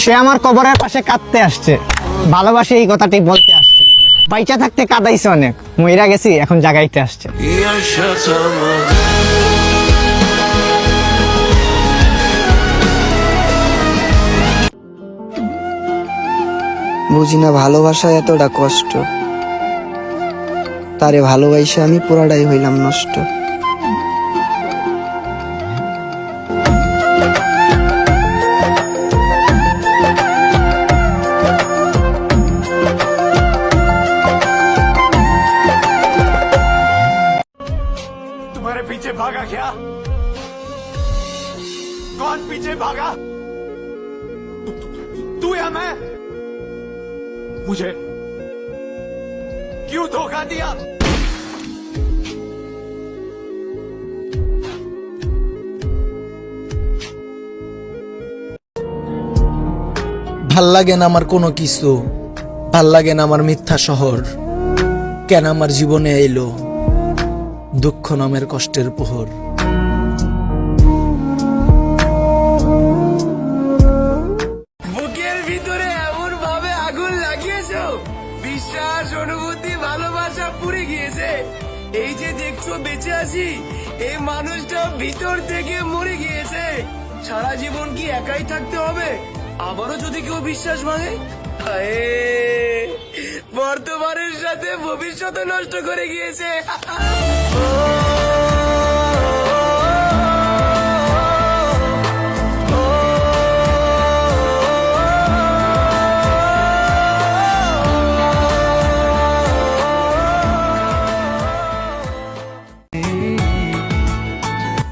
সে আমার কবরের পাশে কাঁদতে আসছে, ভালোবাসে এই কথাটি বলতে আসছে। বাইচা থাকতে কাঁদাইছে অনেক, মইরা গেছি এখন জাগাইতে আসছে। বুঝি না ভালোবাসা এতটা কষ্ট, তারে ভালোবাসে আমি পুরাটাই হইলাম নষ্ট। तुम्हारे पीछे भागा क्या? कौन पीछे भागा? तू या मैं? मुझे क्यों धोखा दिया? ভাল লাগে না আমার কোনো কিছু, ভাল লাগে না আমার মিথ্যা শহর। কেন আমার জীবনে এলো দুঃখ নামের কষ্টের প্রহর। বুকের ভিতরে এমন ভাবে আগুন লাগিয়েছো, বিশ্বাস, অনুভূতি, ভালোবাসা পুড়ে গিয়েছে। এই যে দেখছো বেঁচে আছি, এই মানুষটা ভিতর থেকে মরে গিয়েছে। সারা জীবন কি একাই থাকতে হবে? আবারও যদি কেউ বিশ্বাস ভাঙে, হায়, বর্তমানের সাথে ভবিষ্যৎ নষ্ট করে গিয়েছে।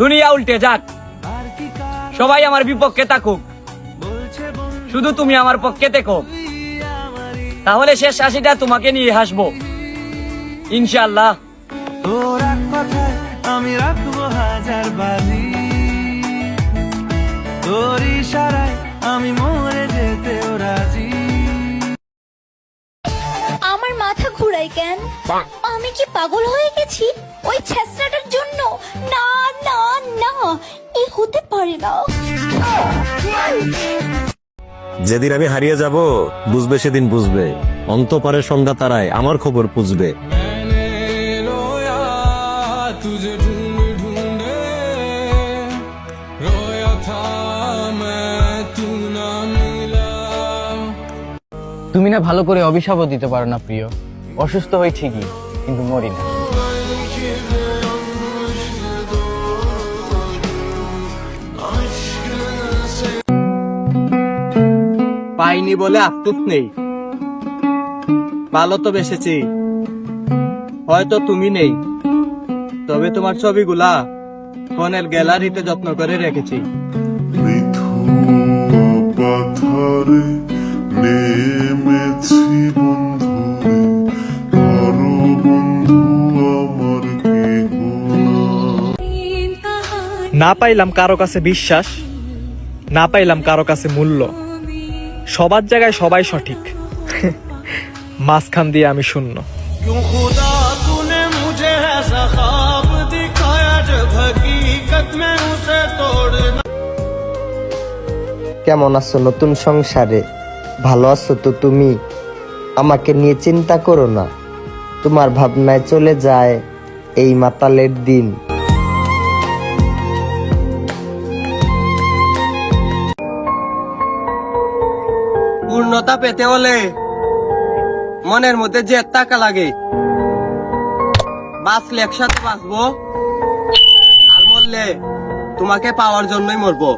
দুনিয়া উল্টে যাক, সবাই আমার বিপক্ষে থাকুক, শুধু তুমি আমার পক্ষে থেকো, তাহলে শেষ হাসিটা তোমাকে নিয়ে হাসবো ইনশাআল্লাহ। তোর এক কথায় আমি রাখবো হাজার বাজি, তোর ইশারায় আমি মরে যেতেও রাজি। আমার মাথা ঘুরাই কেন? আমি কি পাগল হয়ে গেছি ওই ছেঁচড়াটার জন্য? না না না, এ হতে পারে না। যেদিন আমি হারিয়ে যাব বুঝবে, সেদিন বুঝবে, অন্তপারের সন্ধ্যা তারায় আমার খবর বুঝবে। তুমি না ভালো করে অভিশাপও দিতে পারো না প্রিয়। অসুস্থ হই ঠিকই, কিন্তু মরি না। পাইনি বলে আফসোস নেই, ভালো তো বেসেছি, হয়তো তুমি নেই, তবে তোমার ছবিগুলা ফোনের গ্যালারিতে যত্ন করে রেখেছি। পাথারে নেমেছি বন্ধুরে, ধরো বন্ধু আমার কেহ। না পাইলাম কারো কাছে বিশ্বাস, না পাইলাম কারো কাছে মূল্য, সবার জায়গায় সবাই সঠিক, মাঝখান দিয়ে আমি শূন্য। কেমন আছো নতুন সংসারে? ভালো আছো তো তুমি? আমাকে নিয়ে চিন্তা করো না, তোমার ভাবনায় চলে যায় এই মাতালের দিন। পূর্ণতা পেতে হলে মনের মধ্যে যে টাকা লাগে, বাঁচলে একসাথে বাঁচবো, আর মরলে তোমাকে পাওয়ার জন্যই মরবো।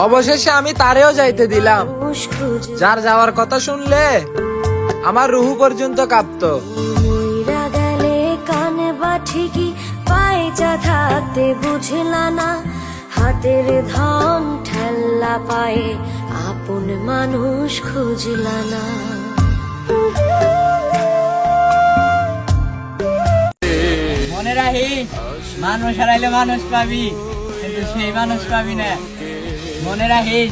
অবশেষে আমি তারেও যাইতে দিলাম, যার যাওয়ার কথা শুনলে আমার রুহু পর্যন্ত কাঁপতো। ঠিকই পাইচা থাকতে বুঝলা না, হাতের ধন ঠেল্লা পায়ে আপন মানুষ খুঁজলা না। মনে রাখিস, মানুষ হারাইলে মানুষ পাবি, কিন্তু সেই মানুষ পাবি না। মনে রাখিস,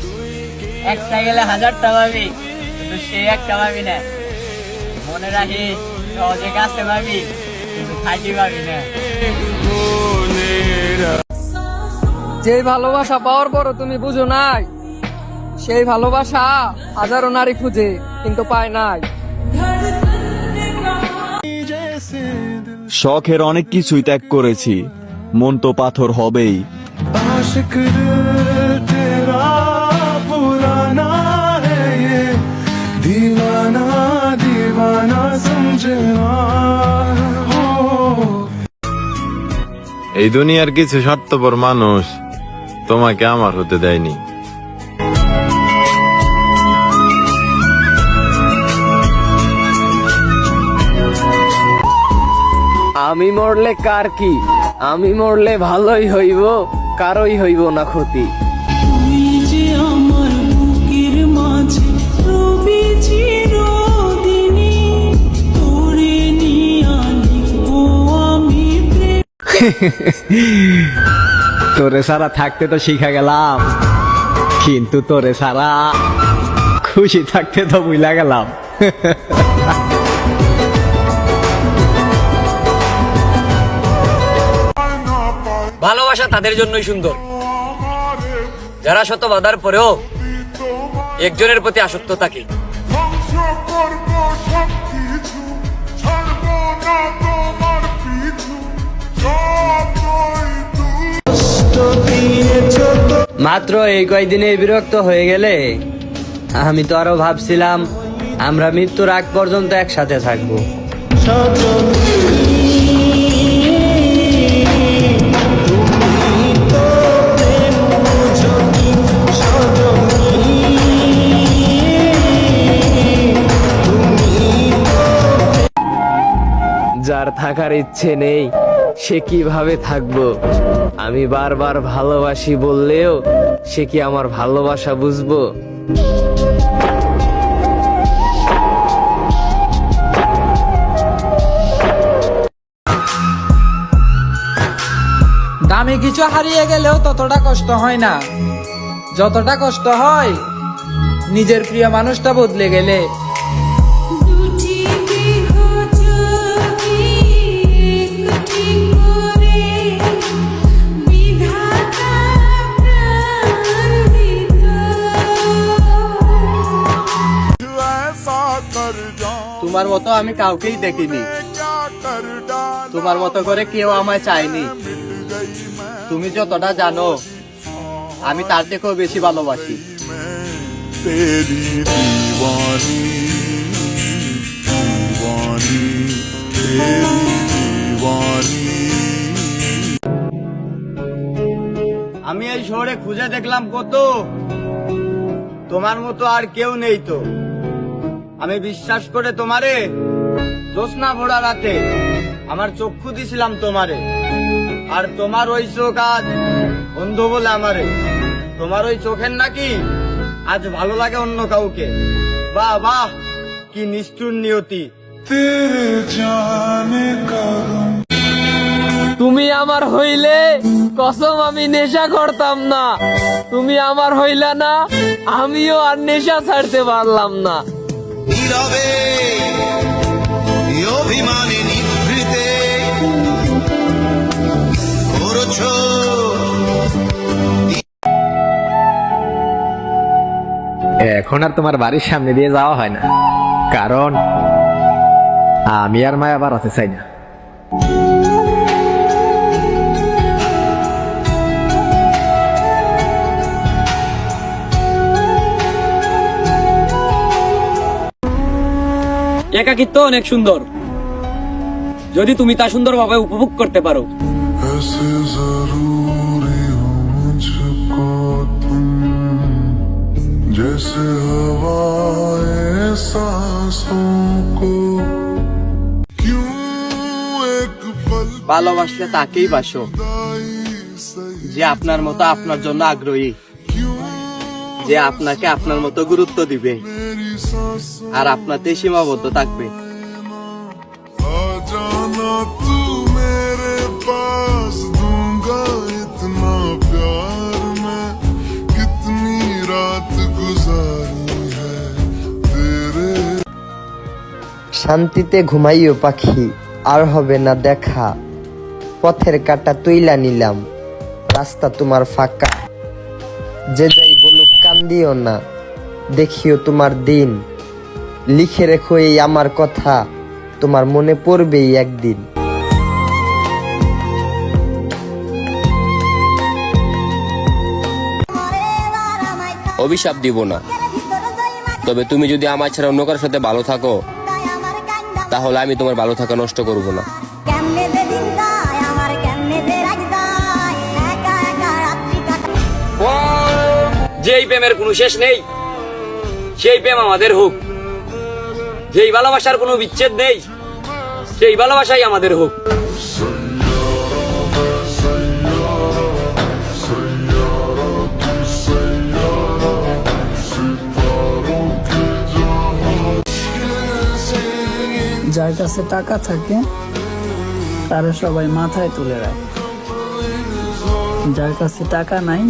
একটা গেলে হাজারটা পাবি, কিন্তু কিন্তু সে একটা পাবি না। মনে রাখিস, সহজে কাছে পাবি কিন্তু থাকি পাবি না। যে ভালোবাসা পাওয়ার পরও তুমি বুঝো নাই, সেই ভালোবাসা হাজারো নারী খুঁজে কিন্তু পায় নাই। শখের অনেক কিছুই ত্যাগ করেছি, মন তো পাথর হবেই। आशिक तेरा पुराना है ये दीवाना दीवाना समझना हो। এই দুনিয়ার কিছু স্বার্থপর মানুষ তোমাকে আমার হতে দেয়নি। আমি মরলে কার কি, আমি মরলে ভালোই হইব, কারোই হইব না ক্ষতি। তোরে সারা থাকতে তো শিখা গেলাম, কিন্তু তোরে সারা খুশি থাকতে তো ভুলা গেলাম। ভালোবাসা তাদের জন্যই সুন্দর যারা শত বাধার পরেও একজনের প্রতি আসক্ত থাকে। মাত্র এই কয়দিনে বিরক্ত হয়ে গেলে, আমি তো আরো ভাবছিলাম আমরা মৃত্যুর আগ পর্যন্ত একসাথে থাকবো। যার থাকার ইচ্ছে নেই সে কিভাবে থাকবো? আমি বারবার ভালোবাসি বললেও সে কি আমার ভালোবাসা বুঝবো? দামি কিছু হারিয়ে গেলেও ততটা কষ্ট হয় না যতটা কষ্ট হয় নিজের প্রিয় মানুষটা বদলে গেলে। তোমার মতো আমি কাউকেই দেখিনি, তোমার মতো করে কেউ আমায় চায়নি। তুমি যতটা জানো আমি তার থেকেও বেশি ভালোবাসি। तेरी दीवानी दीवानी तेरी दीवानी। আমি এই শহরে খুঁজে দেখলাম কত, তোমার মতো আর কেউ নেই তো। আমি বিশ্বাস করে তোমারে জ্যোৎস্না ভরা রাতে আমার চক্ষু দিছিলাম তোমারে, আর তোমার ওই চোখ আজ অন্ধ বলে আমারে। তোমার ওই চোখের নাকি আজ ভালো লাগে অন্য কাউকে। বাহ বাহ, কি নিষ্ঠুর নিয়তি। तेरे जाने का তুমি আমার হইলে কসম আমি নেশা করতাম না, তুমি আমার হইলা না আমিও আর নেশা ছাড়তে পারলাম না। নীরবে অভিমানে নিভৃতে করছো। এখন আর তোমার বাড়ির সামনে দিয়ে যাওয়া হয় না, কারণ আমি আর মায়া বাড়াতে চাই না। একাকিত্ব অনেক সুন্দর যদি তুমি তা সুন্দরভাবে উপভোগ করতে পারো। ऐसे जरूरी हो मुझको तुम, जैसे हवाएं सांसों को। क्यों एक पल ভালোবাসলে তাকেই বাসো যে আপনার মতো আপনার জন্য আগ্রহী, যে আপনাকে আপনার মতো গুরুত্ব দিবে আর আপনাতে সীমাবদ্ধ থাকবে। आ जाना तू मेरे पास, दूंगा इतना प्यार मैं, कितनी रात गुजारी है तेरे শান্তিতে ঘুমাইও পাখি, আর হবে না দেখা। পথের কাটা তুইলা নিলাম, রাস্তা তোমার ফাঁকা। যে যাই বলুক কান্দিও না, দেখিও তোমার দিন। লিখে রেখো এই আমার কথা, তোমার মনে পড়বেই একদিন। অভিশাপ দিব না, তবে তুমি যদি আমার ছাড়া অন্য কারোর সাথে ভালো থাকো, তাহলে আমি তোমার ভালো থাকা নষ্ট করব না। যেই প্রেমের কোনো শেষ নেই, সেই প্রেম আমাদের হোক। যেই ভালোবাসার কোনো বিচ্ছেদ নেই, সেই ভালোবাসাই আমাদের হোক। যার কাছে টাকা থাকে তারা সবাই মাথায় তুলে রাখে, যার কাছে টাকা নাই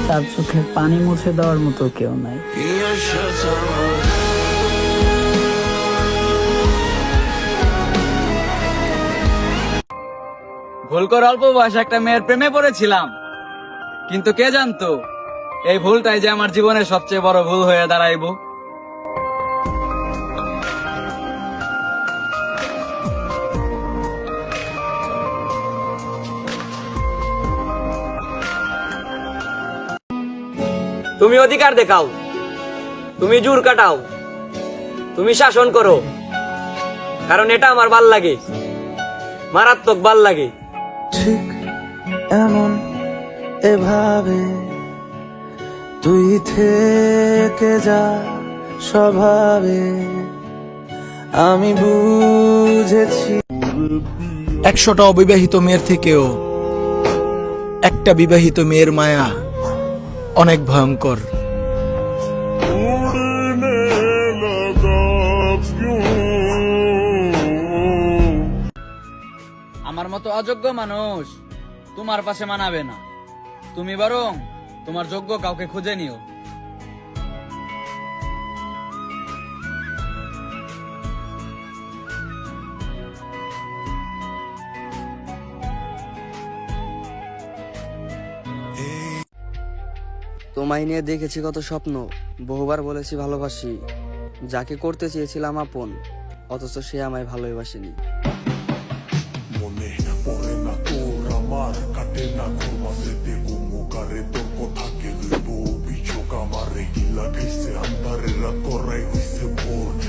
তার চোখের পানি মুছে দেওয়ার মতো কেউ নাই। ভুল করে অল্প বয়সে একটা মেয়ের প্রেমে পড়েছিলাম, কিন্তু কে জানতো এই ভুলটাই যে আমার জীবনের সবচেয়ে বড় ভুল হয়ে দাঁড়াইব। তুমি অধিকার দেখাও, তুমি জোর কাটাও, তুমি শাসন করো, কারণ এটা আমার ভাল লাগে, মারাত্মক ভাল লাগে। ঠিক এমন এভাবে তুই থেকে যা স্বভাবে, আমি বুঝেছি। 100টা অবিবাহিত মেয়ের থেকেও একটা বিবাহিত মেয়ের মায়া অনেক ভয়ঙ্কর। আমার মতো অযোগ্য মানুষ তোমার পাশে মানাবে না, তুমি বরং তোমার যোগ্য কাউকে খুঁজে নিও। তোমায় নিয়ে দেখেছি কত স্বপ্ন, বহুবার বলেছি ভালোবাসি। যাকে করতে চেয়েছিলাম আপন, অথচ সে আমায় ভালোবাসেনি। মনে পড়ে না তোর আমার, কাটে না ঘুম আসতে মুখারে তোর কথাকে লইব অভিযোগ আমারে। লাগাইছে আন্ধারে রাত করাই হইছে ভোর।